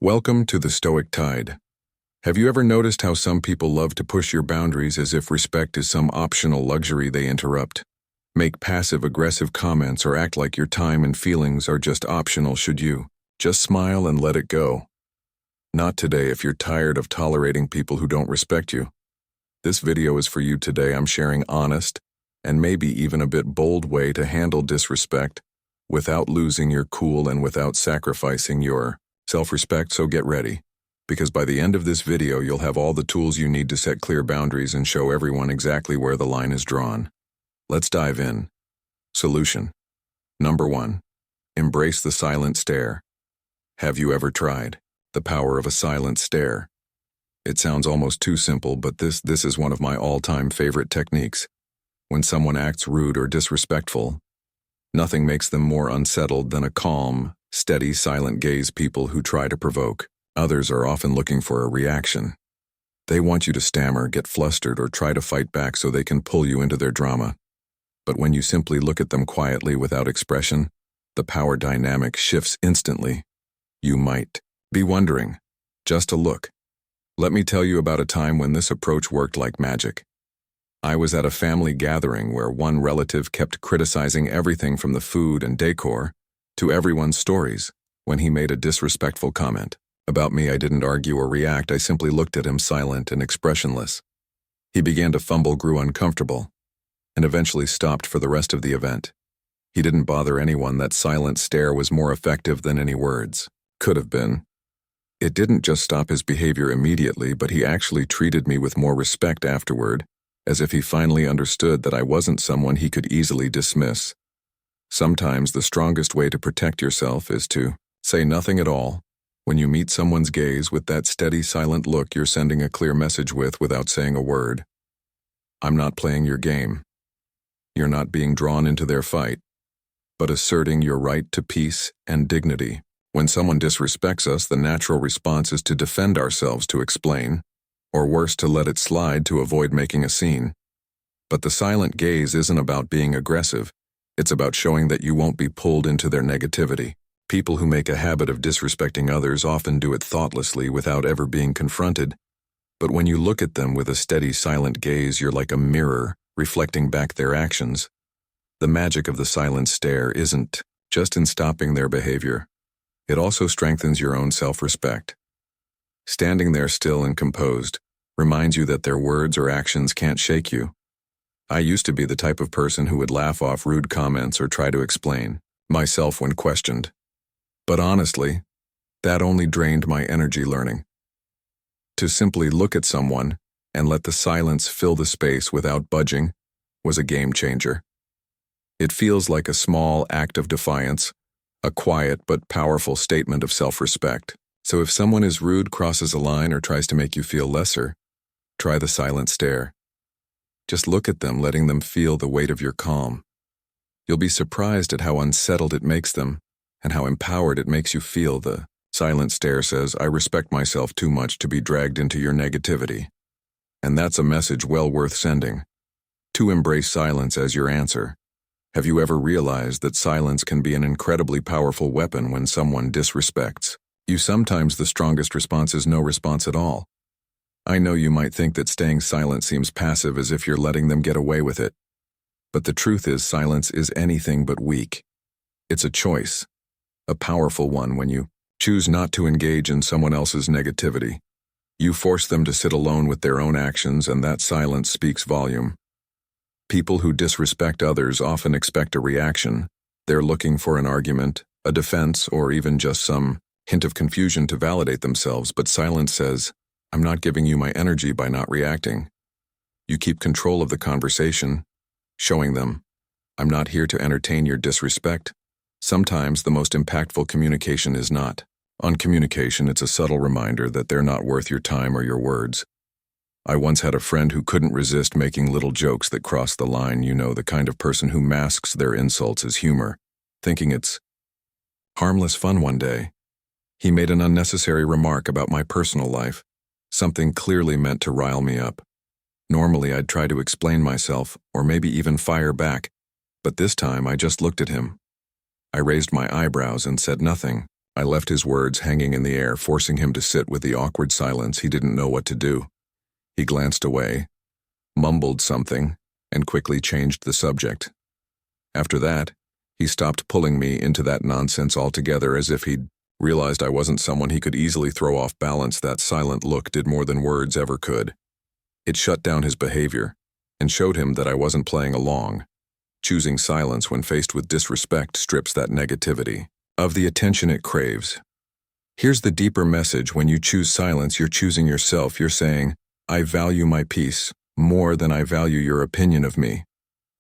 Welcome to the Stoic Tide. Have you ever noticed how some people love to push your boundaries as if respect is some optional luxury they interrupt? Make passive-aggressive comments or act like your time and feelings are just optional should you just smile and let it go. Not today if you're tired of tolerating people who don't respect you. This video is for you today. I'm sharing honest and maybe even a bit bold way to handle disrespect without losing your cool and without sacrificing your self-respect, so get ready, because by the end of this video you'll have all the tools you need to set clear boundaries and show everyone exactly where the line is drawn. Let's dive in. Solution. Number 1. Embrace the silent stare. Have you ever tried the power of a silent stare? It sounds almost too simple, but this is one of my all-time favorite techniques. When someone acts rude or disrespectful, nothing makes them more unsettled than a calm, steady, silent gaze. People who try to provoke others are often looking for a reaction. They want you to stammer, get flustered, or try to fight back so they can pull you into their drama. But when you simply look at them quietly without expression, the power dynamic shifts instantly. You might be wondering, just a look. Let me tell you about a time when this approach worked like magic. I was at a family gathering where one relative kept criticizing everything from the food and decor to everyone's stories. When he made a disrespectful comment about me, I didn't argue or react. I simply looked at him, silent and expressionless. He began to fumble, grew uncomfortable, and eventually stopped for the rest of the event. He didn't bother anyone. That silent stare was more effective than any words could have been. It didn't just stop his behavior immediately, but he actually treated me with more respect afterward, as if he finally understood that I wasn't someone he could easily dismiss. Sometimes the strongest way to protect yourself is to say nothing at all. When you meet someone's gaze with that steady, silent look, you're sending a clear message without saying a word. I'm not playing your game. You're not being drawn into their fight, but asserting your right to peace and dignity. When someone disrespects us, the natural response is to defend ourselves, to explain, or worse, to let it slide to avoid making a scene. But the silent gaze isn't about being aggressive. It's about showing that you won't be pulled into their negativity. People who make a habit of disrespecting others often do it thoughtlessly without ever being confronted. But when you look at them with a steady, silent gaze, you're like a mirror, reflecting back their actions. The magic of the silent stare isn't just in stopping their behavior. It also strengthens your own self-respect. Standing there still and composed reminds you that their words or actions can't shake you. I used to be the type of person who would laugh off rude comments or try to explain myself when questioned. But honestly, that only drained my energy. Learning to simply look at someone and let the silence fill the space without budging was a game changer. It feels like a small act of defiance, a quiet but powerful statement of self-respect. So if someone is rude, crosses a line, or tries to make you feel lesser, try the silent stare. Just look at them, letting them feel the weight of your calm. You'll be surprised at how unsettled it makes them and how empowered it makes you feel. The silent stare says, I respect myself too much to be dragged into your negativity. And that's a message well worth sending. To embrace silence as your answer. Have you ever realized that silence can be an incredibly powerful weapon when someone disrespects you? Sometimes the strongest response is no response at all. I know you might think that staying silent seems passive, as if you're letting them get away with it. But the truth is, silence is anything but weak. It's a choice, a powerful one. When you choose not to engage in someone else's negativity, you force them to sit alone with their own actions, and that silence speaks volume. People who disrespect others often expect a reaction. They're looking for an argument, a defense, or even just some hint of confusion to validate themselves. But silence says, I'm not giving you my energy by not reacting. You keep control of the conversation, showing them, I'm not here to entertain your disrespect. Sometimes the most impactful communication is not on communication. It's a subtle reminder that they're not worth your time or your words. I once had a friend who couldn't resist making little jokes that crossed the line. You know, the kind of person who masks their insults as humor, thinking it's harmless fun. One day, he made an unnecessary remark about my personal life, something clearly meant to rile me up. Normally, I'd try to explain myself or maybe even fire back, but this time I just looked at him. I raised my eyebrows and said nothing. I left his words hanging in the air, forcing him to sit with the awkward silence he didn't know what to do. He glanced away, mumbled something, and quickly changed the subject. After that, he stopped pulling me into that nonsense altogether, as if he'd realized I wasn't someone he could easily throw off balance. That silent look did more than words ever could. It shut down his behavior and showed him that I wasn't playing along. Choosing silence when faced with disrespect strips that negativity of the attention it craves. Here's the deeper message: when you choose silence, you're choosing yourself. You're saying, I value my peace more than I value your opinion of me.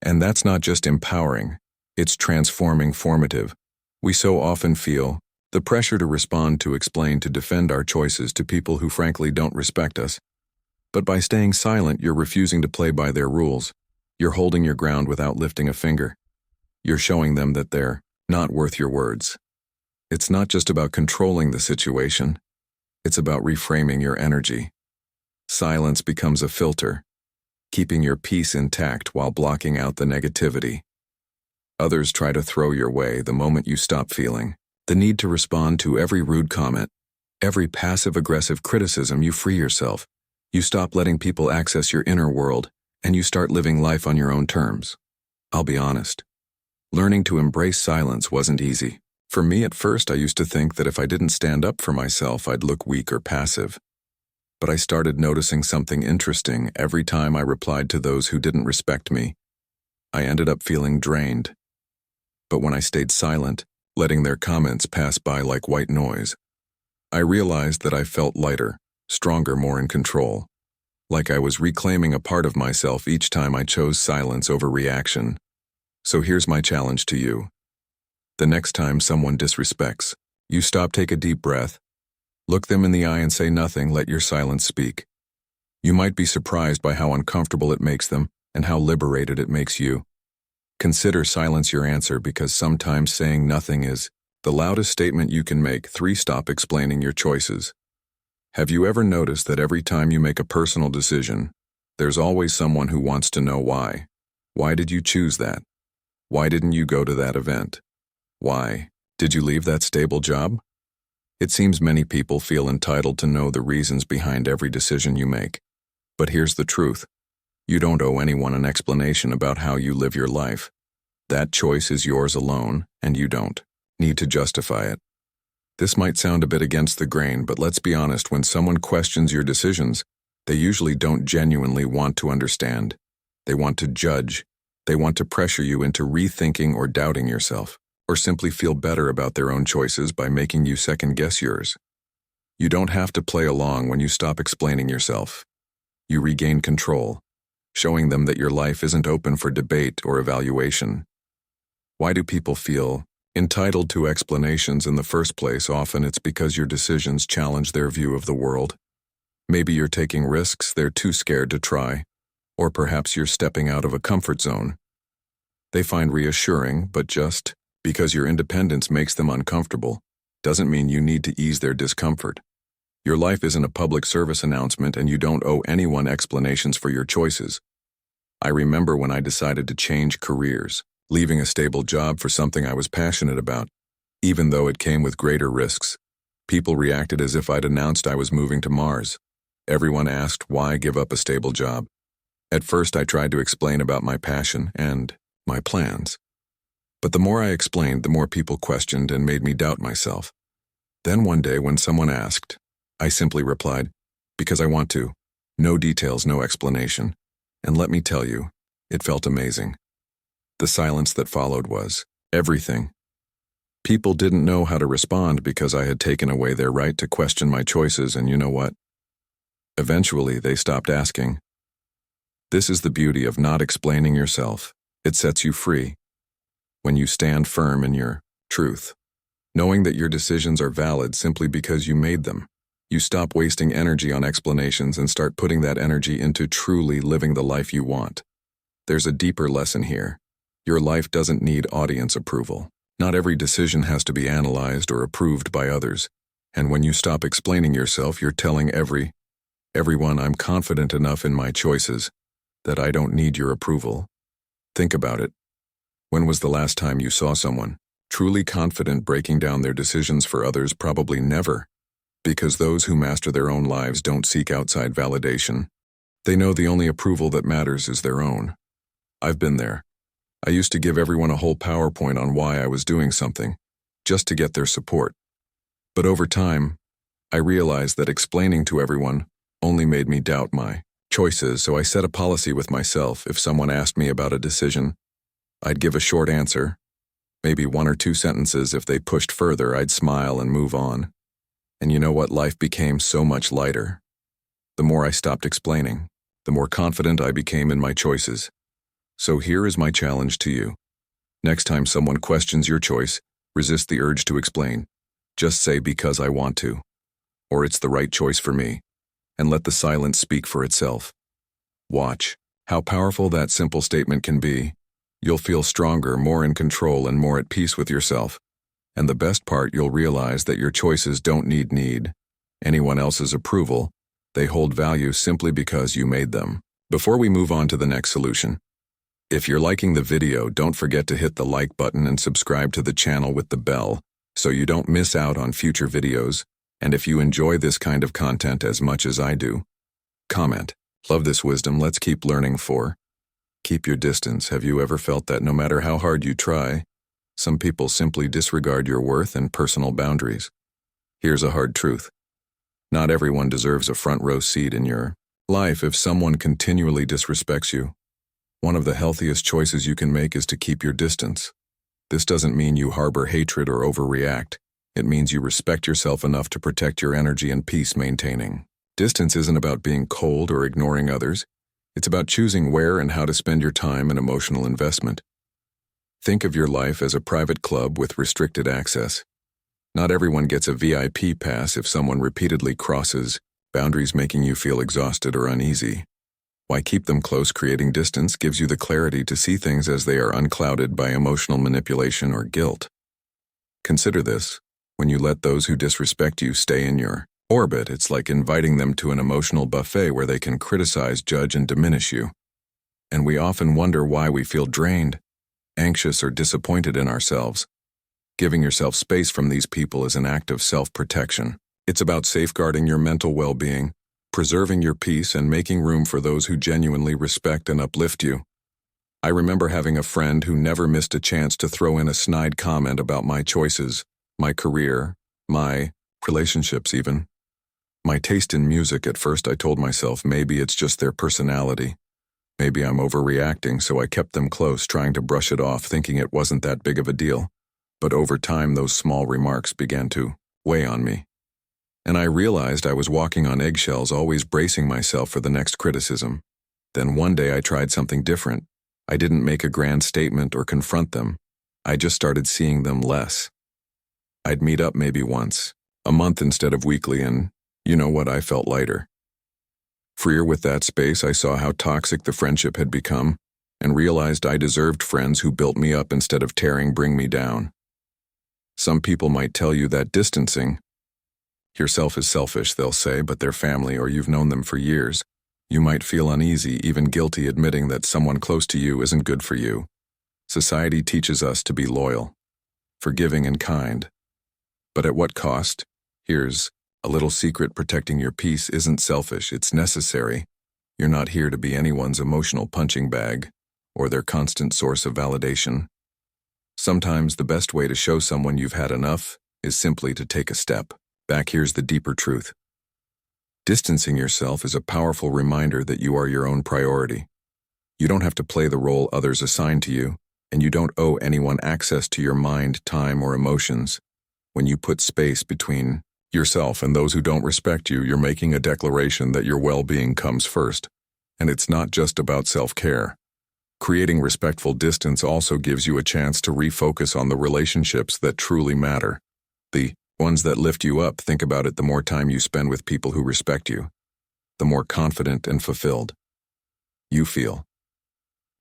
And that's not just empowering, it's transforming, formative. We so often feel the pressure to respond, to explain, to defend our choices to people who frankly don't respect us. But by staying silent, you're refusing to play by their rules. You're holding your ground without lifting a finger. You're showing them that they're not worth your words. It's not just about controlling the situation. It's about reframing your energy. Silence becomes a filter, keeping your peace intact while blocking out the negativity others try to throw your way. The moment you stop feeling the need to respond to every rude comment, every passive-aggressive criticism, you free yourself. You stop letting people access your inner world, and you start living life on your own terms. I'll be honest. Learning to embrace silence wasn't easy. For me, at first, I used to think that if I didn't stand up for myself, I'd look weak or passive. But I started noticing something interesting. Every time I replied to those who didn't respect me, I ended up feeling drained. But when I stayed silent, letting their comments pass by like white noise, I realized that I felt lighter, stronger, more in control. Like I was reclaiming a part of myself each time I chose silence over reaction. So here's my challenge to you. The next time someone disrespects, you stop, take a deep breath, look them in the eye and say nothing. Let your silence speak. You might be surprised by how uncomfortable it makes them and how liberated it makes you. Consider silence your answer, because sometimes saying nothing is the loudest statement you can make. 3. Stop explaining your choices. Have you ever noticed that every time you make a personal decision, there's always someone who wants to know why? Why did you choose that? Why didn't you go to that event? Why did you leave that stable job? It seems many people feel entitled to know the reasons behind every decision you make. But here's the truth. You don't owe anyone an explanation about how you live your life. That choice is yours alone, and you don't need to justify it. This might sound a bit against the grain, but let's be honest, when someone questions your decisions, they usually don't genuinely want to understand. They want to judge. They want to pressure you into rethinking or doubting yourself, or simply feel better about their own choices by making you second-guess yours. You don't have to play along. When you stop explaining yourself, you regain control, showing them that your life isn't open for debate or evaluation. Why do people feel entitled to explanations in the first place? Often it's because your decisions challenge their view of the world. Maybe you're taking risks they're too scared to try, or perhaps you're stepping out of a comfort zone they find reassuring, but just because your independence makes them uncomfortable doesn't mean you need to ease their discomfort. Your life isn't a public service announcement, and you don't owe anyone explanations for your choices. I remember when I decided to change careers, leaving a stable job for something I was passionate about. Even though it came with greater risks, people reacted as if I'd announced I was moving to Mars. Everyone asked why give up a stable job. At first I tried to explain about my passion and my plans. But the more I explained, the more people questioned and made me doubt myself. Then one day when someone asked, I simply replied, because I want to. No details, no explanation. And let me tell you, it felt amazing. The silence that followed was everything. People didn't know how to respond because I had taken away their right to question my choices, and you know what? Eventually, they stopped asking. This is the beauty of not explaining yourself. It sets you free. When you stand firm in your truth, knowing that your decisions are valid simply because you made them, you stop wasting energy on explanations and start putting that energy into truly living the life you want. There's a deeper lesson here. Your life doesn't need audience approval. Not every decision has to be analyzed or approved by others. And when you stop explaining yourself, you're telling everyone, I'm confident enough in my choices that I don't need your approval. Think about it. When was the last time you saw someone Truly confident breaking down their decisions for others probably never, because those who master their own lives don't seek outside validation. They know the only approval that matters is their own. I've been there. I used to give everyone a whole PowerPoint on why I was doing something, just to get their support. But over time, I realized that explaining to everyone only made me doubt my choices, so I set a policy with myself. If someone asked me about a decision, I'd give a short answer, maybe 1 or 2 sentences. If they pushed further, I'd smile and move on. And you know what? Life became so much lighter. The more I stopped explaining, the more confident I became in my choices. So here is my challenge to you. Next time someone questions your choice, resist the urge to explain. Just say, because I want to, or it's the right choice for me, and let the silence speak for itself. Watch how powerful that simple statement can be. You'll feel stronger, more in control, and more at peace with yourself. And the best part, you'll realize that your choices don't need anyone else's approval. They hold value simply because you made them. Before we move on to the next solution, if you're liking the video, don't forget to hit the like button and subscribe to the channel with the bell so you don't miss out on future videos. And if you enjoy this kind of content as much as I do, comment. Love this wisdom. Let's keep learning. Keep your distance. Have you ever felt that no matter how hard you try, some people simply disregard your worth and personal boundaries? Here's a hard truth. Not everyone deserves a front row seat in your life. If someone continually disrespects you, one of the healthiest choices you can make is to keep your distance. This doesn't mean you harbor hatred or overreact. It means you respect yourself enough to protect your energy and peace. Maintaining distance isn't about being cold or ignoring others. It's about choosing where and how to spend your time and emotional investment. Think of your life as a private club with restricted access. Not everyone gets a VIP pass. If someone repeatedly crosses boundaries, making you feel exhausted or uneasy, why keep them close? Creating distance gives you the clarity to see things as they are, unclouded by emotional manipulation or guilt. Consider this. When you let those who disrespect you stay in your orbit, it's like inviting them to an emotional buffet where they can criticize, judge, and diminish you. And we often wonder why we feel drained, anxious, or disappointed in ourselves. Giving yourself space from these people is an act of self-protection. It's about safeguarding your mental well-being, preserving your peace, and making room for those who genuinely respect and uplift you. I remember having a friend who never missed a chance to throw in a snide comment about my choices, my career, my relationships even. My taste in music. At first I told myself maybe it's just their personality. Maybe I'm overreacting, so I kept them close, trying to brush it off, thinking it wasn't that big of a deal. But over time, those small remarks began to weigh on me. And I realized I was walking on eggshells, always bracing myself for the next criticism. Then one day I tried something different. I didn't make a grand statement or confront them. I just started seeing them less. I'd meet up maybe once a month instead of weekly, and you know what? I felt lighter. Freer with that space. I saw how toxic the friendship had become and realized I deserved friends who built me up instead of bring me down. Some people might tell you that distancing yourself is selfish, they'll say, but they're family or you've known them for years. You might feel uneasy, even guilty, admitting that someone close to you isn't good for you. Society teaches us to be loyal, forgiving, and kind. But at what cost? Here's a little secret. Protecting your peace isn't selfish, it's necessary. You're not here to be anyone's emotional punching bag or their constant source of validation. Sometimes the best way to show someone you've had enough is simply to take a step back. Here's the deeper truth. Distancing yourself is a powerful reminder that you are your own priority. You don't have to play the role others assign to you, and you don't owe anyone access to your mind, time, or emotions. When you put space between yourself and those who don't respect you, you're making a declaration that your well-being comes first. And it's not just about self-care. Creating respectful distance also gives you a chance to refocus on the relationships that truly matter. The ones that lift you up. Think about it. The more time you spend with people who respect you, the more confident and fulfilled you feel.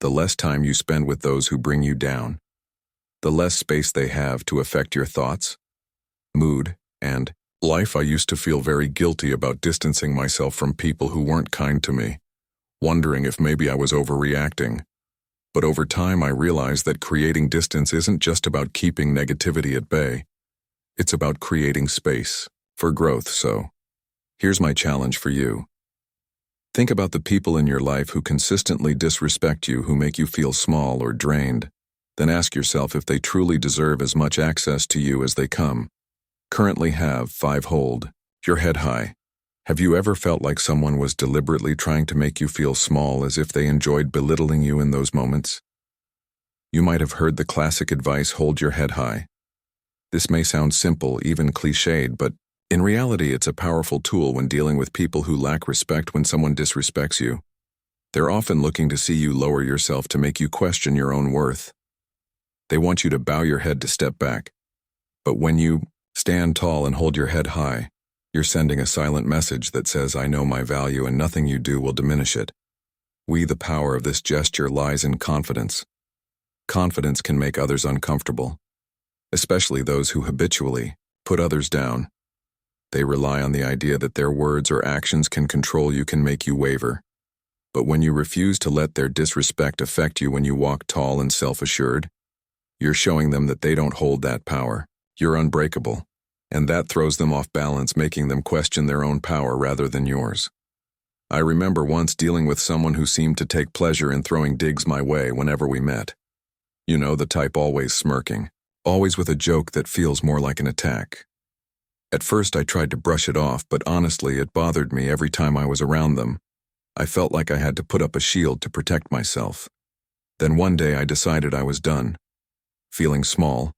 The less time you spend with those who bring you down, the less space they have to affect your thoughts, mood, and life. I used to feel very guilty about distancing myself from people who weren't kind to me, wondering if maybe I was overreacting. But over time, I realized that creating distance isn't just about keeping negativity at bay. It's about creating space for growth. So, here's my challenge for you. Think about the people in your life who consistently disrespect you, who make you feel small or drained. Then ask yourself if they truly deserve as much access to you as they currently have. 5. Hold your head high. Have you ever felt like someone was deliberately trying to make you feel small, as if they enjoyed belittling you in those moments? You might have heard the classic advice, hold your head high. This may sound simple, even cliched, but in reality, it's a powerful tool when dealing with people who lack respect. When someone disrespects you, they're often looking to see you lower yourself, to make you question your own worth. They want you to bow your head, to step back. But when you stand tall and hold your head high, you're sending a silent message that says, I know my value and nothing you do will diminish it. The power of this gesture lies in confidence. Confidence can make others uncomfortable, especially those who habitually put others down. They rely on the idea that their words or actions can control you, can make you waver. But when you refuse to let their disrespect affect you, when you walk tall and self-assured, you're showing them that they don't hold that power. You're unbreakable. And that throws them off balance, making them question their own power rather than yours. I remember once dealing with someone who seemed to take pleasure in throwing digs my way whenever we met. You know, the type always smirking, always with a joke that feels more like an attack. At first I tried to brush it off, but honestly it bothered me every time I was around them. I felt like I had to put up a shield to protect myself. Then one day I decided I was done. Feeling small,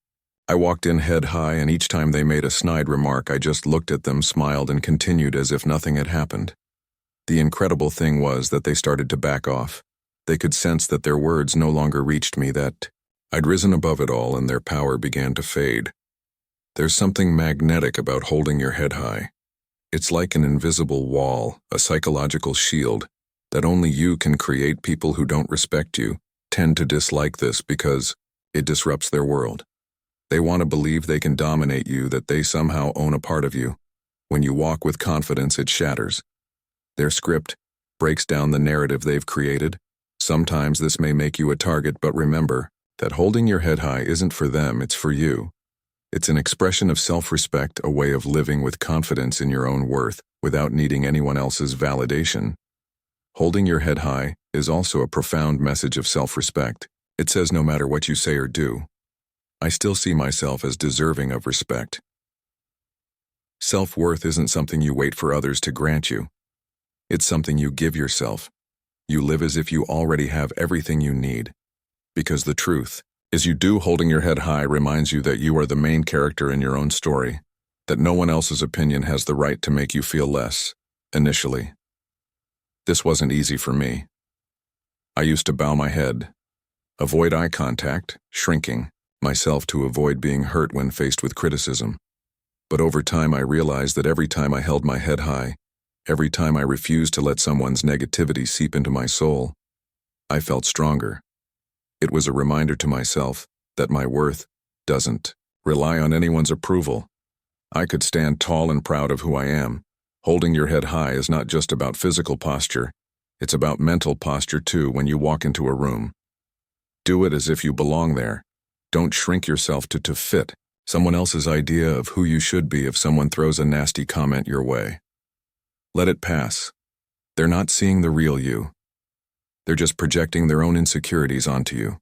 I walked in head high, and each time they made a snide remark, I just looked at them, smiled, and continued as if nothing had happened. The incredible thing was that they started to back off. They could sense that their words no longer reached me, that I'd risen above it all, and their power began to fade. There's something magnetic about holding your head high. It's like an invisible wall, a psychological shield, that only you can create. People who don't respect you tend to dislike this because it disrupts their world. They want to believe they can dominate you, that they somehow own a part of you. When you walk with confidence, it shatters. Their script breaks down the narrative they've created. Sometimes this may make you a target, but remember that holding your head high isn't for them, it's for you. It's an expression of self-respect, a way of living with confidence in your own worth without needing anyone else's validation. Holding your head high is also a profound message of self-respect. It says no matter what you say or do, I still see myself as deserving of respect. Self-worth isn't something you wait for others to grant you. It's something you give yourself. You live as if you already have everything you need. Because the truth is, you do. Holding your head high reminds you that you are the main character in your own story, that no one else's opinion has the right to make you feel less. Initially, this wasn't easy for me. I used to bow my head, avoid eye contact, shrinking myself to avoid being hurt when faced with criticism. But over time I realized that every time I held my head high, every time I refused to let someone's negativity seep into my soul, I felt stronger. It was a reminder to myself that my worth doesn't rely on anyone's approval. I could stand tall and proud of who I am. Holding your head high is not just about physical posture, it's about mental posture too. When you walk into a room, do it as if you belong there. Don't shrink yourself to fit someone else's idea of who you should be. If someone throws a nasty comment your way, let it pass. They're not seeing the real you. They're just projecting their own insecurities onto you.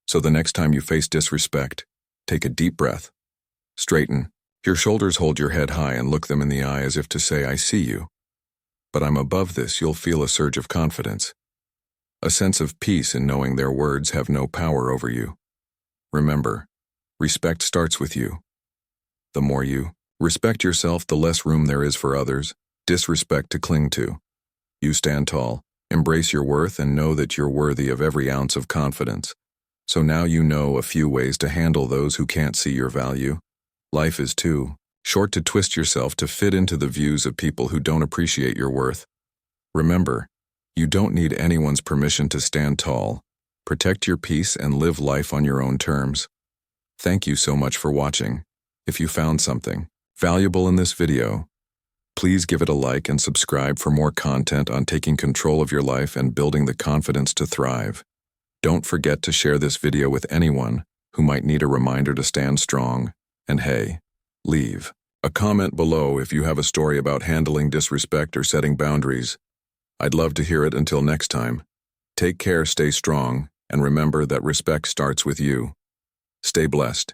So the next time you face disrespect, take a deep breath. Straighten your shoulders, hold your head high, and look them in the eye as if to say, I see you. But I'm above this. You'll feel a surge of confidence, a sense of peace in knowing their words have no power over you. Remember, respect starts with you. The more you respect yourself, the less room there is for others' disrespect to cling to. You stand tall, embrace your worth, and know that you're worthy of every ounce of confidence. So now you know a few ways to handle those who can't see your value. Life is too short to twist yourself to fit into the views of people who don't appreciate your worth. Remember, you don't need anyone's permission to stand tall. Protect your peace and live life on your own terms. Thank you so much for watching. If you found something valuable in this video, please give it a like and subscribe for more content on taking control of your life and building the confidence to thrive. Don't forget to share this video with anyone who might need a reminder to stand strong. And hey, leave a comment below if you have a story about handling disrespect or setting boundaries. I'd love to hear it. Until next time. Take care, stay strong, and remember that respect starts with you. Stay blessed.